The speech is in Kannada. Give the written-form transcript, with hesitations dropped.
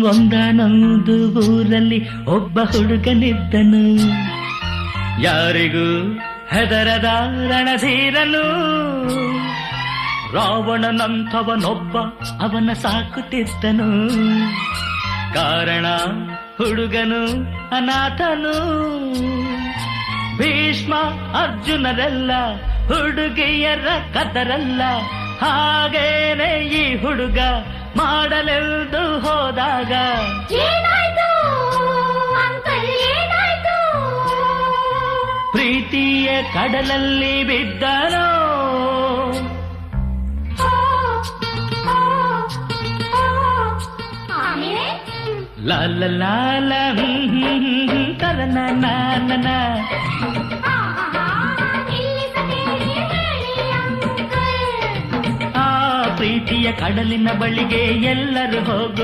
ಒಂದಾನೊಂದು ಊರಲ್ಲಿ ಒಬ್ಬ ಹುಡುಗನಿದ್ದನು, ಯಾರಿಗೂ ಹೆದರದ ರಣಧೀರನು. ರಾವಣನಂಥವನೊಬ್ಬ ಅವನ ಸಾಕುತ್ತಿದ್ದನು, ಕಾರಣ ಹುಡುಗನು ಅನಾಥನು. ಭೀಷ್ಮ ಅರ್ಜುನರೆಲ್ಲ ಹುಡುಗಿಯರ ಕದರಲ್ಲ, ಹಾಗೇನೆ ಈ ಹುಡುಗ ಮಾಡಲೆಂದು ಹೋದಾಗ ಪ್ರೀತಿಯ ಕಡಲಲ್ಲಿ ಬಿದ್ದನೋ. ಲಾಲ ಲಾಲ ಕಲನ ನಾನನ ಆ ಪ್ರೀತಿಯ ಕಡಲಿನ ಬಳಿಗೆ ಎಲ್ಲರೂ ಹೋಗೋ